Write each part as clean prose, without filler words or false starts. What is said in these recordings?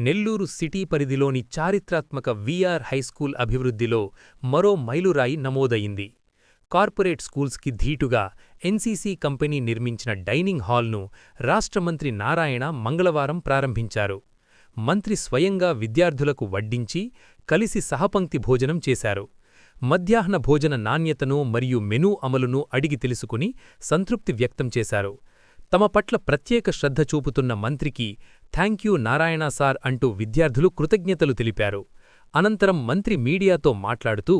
Nellore city పరిధిలోని చారిత్రాత్మక we are high school అభివృద్ధిలో మరో మైలురాయి నమోదయింది. కార్పొరేట్ స్కూల్స్కి ధీటుగా ఎన్సీసీ కంపెనీ నిర్మించిన డైనింగ్ హాల్ను రాష్ట్ర మంత్రి నారాయణ మంగళవారం ప్రారంభించారు. మంత్రి స్వయంగా విద్యార్థులకు వడ్డించి, కలిసి సహపంక్తి భోజనం చేశారు. మధ్యాహ్న భోజన నాణ్యతను మరియు మెనూ అమలును అడిగి తెలుసుకుని సంతృప్తి వ్యక్తం చేశారు. తమ పట్ల ప్రత్యేక శ్రద్ధ చూపుతున్న మంత్రికి థాంక్యూ నారాయణ సార్ అంటూ విద్యార్థులు కృతజ్ఞతలు తెలిపారు. అనంతరం మంత్రి మీడియాతో మాట్లాడుతూ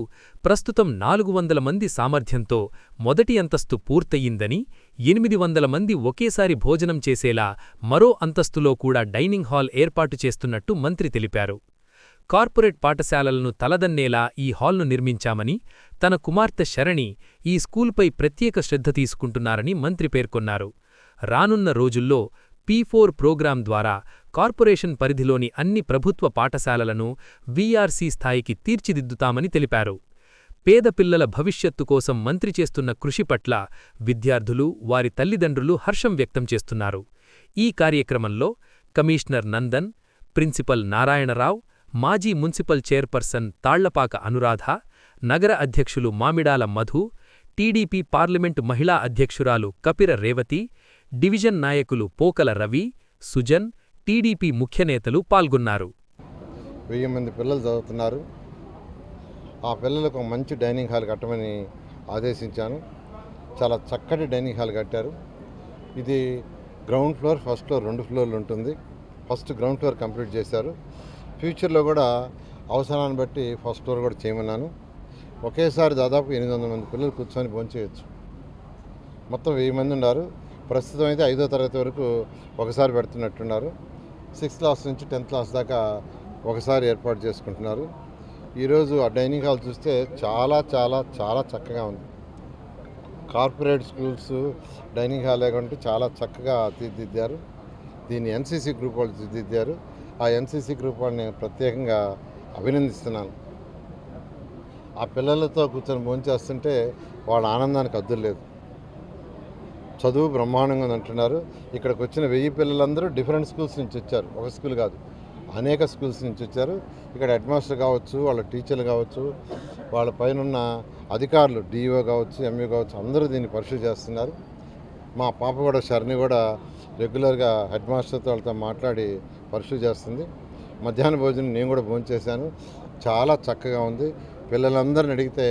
ప్రస్తుతం 400 మంది సామర్థ్యంతో మొదటి అంతస్తు పూర్తయిందని, 800 మంది ఒకేసారి భోజనం చేసేలా మరో అంతస్తులో కూడా డైనింగ్ హాల్ ఏర్పాటు చేస్తున్నట్టు మంత్రి తెలిపారు. కార్పొరేట్ పాఠశాలలను తలదన్నేలా ఈ హాల్ను నిర్మించామని, తన కుమార్తె శరణి ఈ స్కూల్పై ప్రత్యేక శ్రద్ధ తీసుకుంటున్నారని మంత్రి పేర్కొన్నారు. రానున్న రోజుల్లో P4 ప్రోగ్రాం ద్వారా కార్పొరేషన్ పరిధిలోని అన్ని ప్రభుత్వ పాఠశాలలను వీఆర్సీ స్థాయికి తీర్చిదిద్దుతామని తెలిపారు. పేద పిల్లల భవిష్యత్తు కోసం మంత్రి చేస్తున్న కృషి పట్ల విద్యార్థులు, వారి తల్లిదండ్రులు హర్షం వ్యక్తం చేస్తున్నారు. ఈ కార్యక్రమంలో కమిషనర్ నందన్, ప్రిన్సిపల్ నారాయణరావు, మాజీ మున్సిపల్ చైర్పర్సన్ తాళ్లపాక అనురాధ, నగర అధ్యక్షులు మామిడాల మధు, టీడీపీ పార్లమెంటు మహిళా అధ్యక్షురాలు కపిర రేవతి, డివిజన్ నాయకులు పోకల రవి, సుజన్, టీడీపీ ముఖ్యనేతలు పాల్గొన్నారు. 1000 మంది పిల్లలు చదువుతున్నారు. ఆ పిల్లలకు మంచి డైనింగ్ హాల్ కట్టమని ఆదేశించాను. చాలా చక్కటి డైనింగ్ హాల్ కట్టారు. ఇది గ్రౌండ్ ఫ్లోర్, ఫస్ట్ ఫ్లోర్ 2 ఫ్లోర్లు ఉంటుంది. ఫస్ట్ గ్రౌండ్ ఫ్లోర్ కంప్లీట్ చేశారు. ఫ్యూచర్లో కూడా అవసరాన్ని బట్టి ఫస్ట్ ఫ్లోర్ కూడా చేయమన్నాను. ఒకేసారి దాదాపు 800 మంది పిల్లలు కూర్చొని భోంచేయచ్చు. మొత్తం 1000 మంది ఉన్నారు. ప్రస్తుతం అయితే 5వ తరగతి వరకు ఒకసారి పెడుతున్నట్టున్నారు. 6th క్లాస్ నుంచి 10th క్లాస్ దాకా ఒకసారి ఏర్పాటు చేసుకుంటున్నారు. ఈరోజు ఆ డైనింగ్ హాల్ చూస్తే చాలా చాలా చాలా చక్కగా ఉంది. కార్పొరేట్ స్కూల్స్ డైనింగ్ హాల్ లేకుంటే చాలా చక్కగా తీర్చిదిద్దారు. దీన్ని ఎన్సీసీ గ్రూప్ వాళ్ళు తీర్చిదిద్దారు. ఆ ఎన్సీసీ గ్రూప్ వాళ్ళని నేను ప్రత్యేకంగా అభినందిస్తున్నాను. ఆ పిల్లలతో కూర్చొని భోంచేస్తుంటే వాళ్ళ ఆనందానికి అద్దులు లేదు. చదువు బ్రహ్మాండంగా ఉందంటున్నారు. ఇక్కడికి వచ్చిన 1000 పిల్లలందరూ డిఫరెంట్ స్కూల్స్ నుంచి వచ్చారు. ఒక స్కూల్ కాదు, అనేక స్కూల్స్ నుంచి వచ్చారు. ఇక్కడ హెడ్ మాస్టర్ కావచ్చు, వాళ్ళ టీచర్లు కావచ్చు, వాళ్ళ పైన అధికారులు డిఈఓ కావచ్చు, ఎంఈఓ కావచ్చు, అందరూ దీన్ని పరిశీలి చేస్తున్నారు. మా పాప కూడా శరణి కూడా రెగ్యులర్గా హెడ్ మాస్టర్తో వాళ్ళతో మాట్లాడి పరిశీలి చేస్తుంది. మధ్యాహ్న భోజనం నేను కూడా భోంచేశాను. చాలా చక్కగా ఉంది. పిల్లలందరిని అడిగితే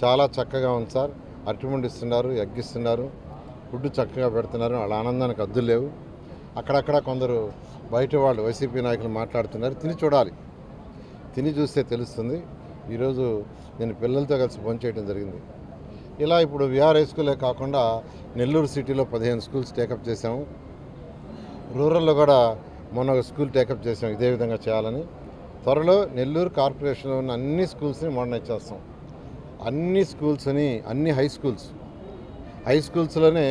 చాలా చక్కగా ఉంది సార్, అరటిపండు ఇస్తున్నారు, ఎగ్గిస్తున్నారు, ఫుడ్ చక్కగా పెడుతున్నారు. వాళ్ళ ఆనందానికి అద్దులు లేవు. అక్కడక్కడ కొందరు బయట వాళ్ళు వైసీపీ నాయకులు మాట్లాడుతున్నారు. తిని చూడాలి, తిని చూస్తే తెలుస్తుంది. ఈరోజు నేను పిల్లలతో కలిసి భోంచేయడం జరిగింది. ఇలా ఇప్పుడు వీఆర్ హై స్కూలే కాకుండా నెల్లూరు సిటీలో 15 స్కూల్స్ టేకప్ చేశాము. రూరల్లో కూడా మొన్న ఒక స్కూల్ టేకప్ చేసాం ఇదే విధంగా చేయాలని. త్వరలో నెల్లూరు కార్పొరేషన్లో ఉన్న అన్ని స్కూల్స్ని మోడర్నైజ్ చేస్తాం. అన్ని స్కూల్స్ని, అన్ని హై స్కూల్స్లోనే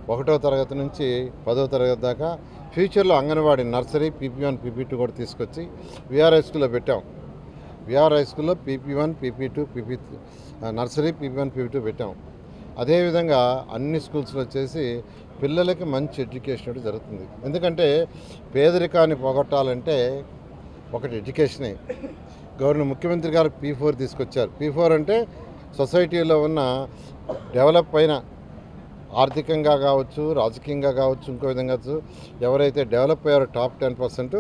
1వ తరగతి నుంచి 10వ తరగతి దాకా ఫ్యూచర్లో అంగన్వాడీ, నర్సరీ, PP1, PP2 కూడా తీసుకొచ్చి వీఆర్ హై స్కూల్లో పెట్టాం. వీఆర్ హై స్కూల్లో PP1, PP2, nursery, PP1, PP2 పెట్టాం. అదేవిధంగా అన్ని స్కూల్స్లో వచ్చేసి పిల్లలకి మంచి ఎడ్యుకేషన్ జరుగుతుంది. ఎందుకంటే పేదరికాన్ని పోగొట్టాలంటే ఒకటి ఎడ్యుకేషనే. ముఖ్యమంత్రి గారు P4 తీసుకొచ్చారు. P4 అంటే సొసైటీలో ఉన్న డెవలప్ అయిన ఆర్థికంగా కావచ్చు, రాజకీయంగా కావచ్చు, ఇంకో విధంగా కావచ్చు, ఎవరైతే డెవలప్ అయ్యారో టాప్ 10%,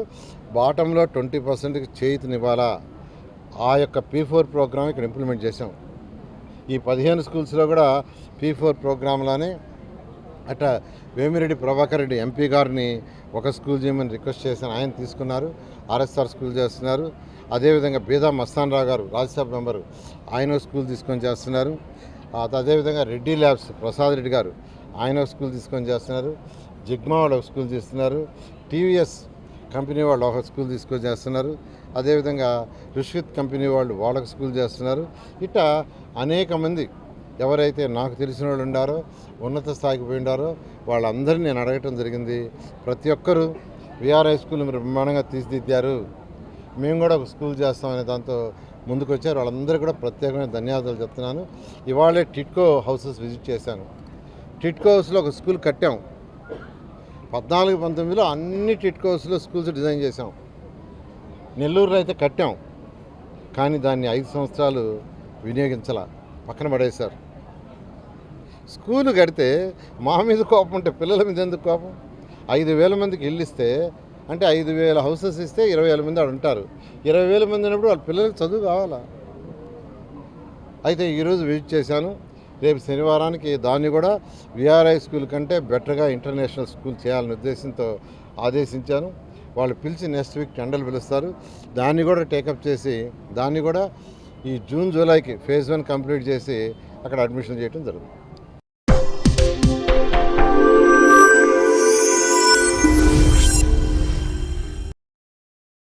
బాటంలో 20%కి చేయూతనివ్వాలా. ఆ యొక్క P4 ప్రోగ్రామ్ ఇక్కడ ఇంప్లిమెంట్ చేసాం. ఈ 15 స్కూల్స్లో కూడా P4 ప్రోగ్రాంలోనే అట్లా వేమిరెడ్డి ప్రభాకర్ రెడ్డి ఎంపీ గారిని ఒక స్కూల్ చేయమని రిక్వెస్ట్ చేశాను. ఆయన తీసుకున్నారు. ఆర్ఎస్ఆర్ స్కూల్ చేస్తున్నారు. అదేవిధంగా బీదా మస్తాన్ రావు గారు రాజ్యసభ మెంబరు, ఆయన స్కూల్ తీసుకొని చేస్తున్నారు. అదేవిధంగా రెడ్డి ల్యాబ్స్ ప్రసాద్ రెడ్డి గారు ఆయన స్కూల్ తీసుకొని చేస్తున్నారు. జిగ్మా వాళ్ళు ఒక స్కూల్ చేస్తున్నారు. టీవీఎస్ కంపెనీ వాళ్ళు ఒక స్కూల్ తీసుకొని చేస్తున్నారు. అదేవిధంగా రుషిత్ కంపెనీ వాళ్ళు వాళ్ళకి స్కూల్ చేస్తున్నారు. ఇట్లా అనేక మంది ఎవరైతే నాకు తెలిసిన వాళ్ళు ఉండారో, ఉన్నత స్థాయికి పోయి ఉండారో వాళ్ళందరినీ నేను అడగటం జరిగింది. ప్రతి ఒక్కరూ వీఆర్ హై స్కూల్ బ్రహ్మాండంగా తీర్చిదిద్దారు, మేము కూడా ఒక స్కూల్ చేస్తామనే దాంతో ముందుకు వచ్చారు. వాళ్ళందరికీ కూడా ప్రత్యేకమైన ధన్యవాదాలు చెప్తున్నాను. ఇవాళే టిట్కో హౌసెస్ విజిట్ చేశాను. టిట్కో హౌస్లో ఒక స్కూల్ కట్టాం. 14-19లో అన్ని టిట్కో హౌస్లో స్కూల్స్ డిజైన్ చేసాం. నెల్లూరులో అయితే కట్టాం, కానీ దాన్ని 5 సంవత్సరాలు వినియోగించాల, పక్కన పడేశారు. స్కూలు కడితే మా మీద కోపం ఉంటే పిల్లల మీద ఎందుకు కోపం? 5,000 మందికి ఇల్లు ఇస్తే, అంటే 5,000 హౌసెస్ ఇస్తే 20,000 మంది ఆడ ఉంటారు. 20,000 మంది ఉన్నప్పుడు వాళ్ళ పిల్లలకి చదువు కావాలా? అయితే ఈరోజు విజిట్ చేశాను. రేపు శనివారానికి దాన్ని కూడా విఆర్ఐ స్కూల్ కంటే బెటర్గా ఇంటర్నేషనల్ స్కూల్ చేయాలనే ఉద్దేశంతో ఆదేశించాను. వాళ్ళు పిలిచి నెక్స్ట్ వీక్ టెండర్లు పిలుస్తారు. దాన్ని కూడా టేకప్ చేసి దాన్ని కూడా ఈ జూన్ జూలైకి ఫేజ్ 1 కంప్లీట్ చేసి అక్కడ అడ్మిషన్ చేయడం జరుగుతుంది.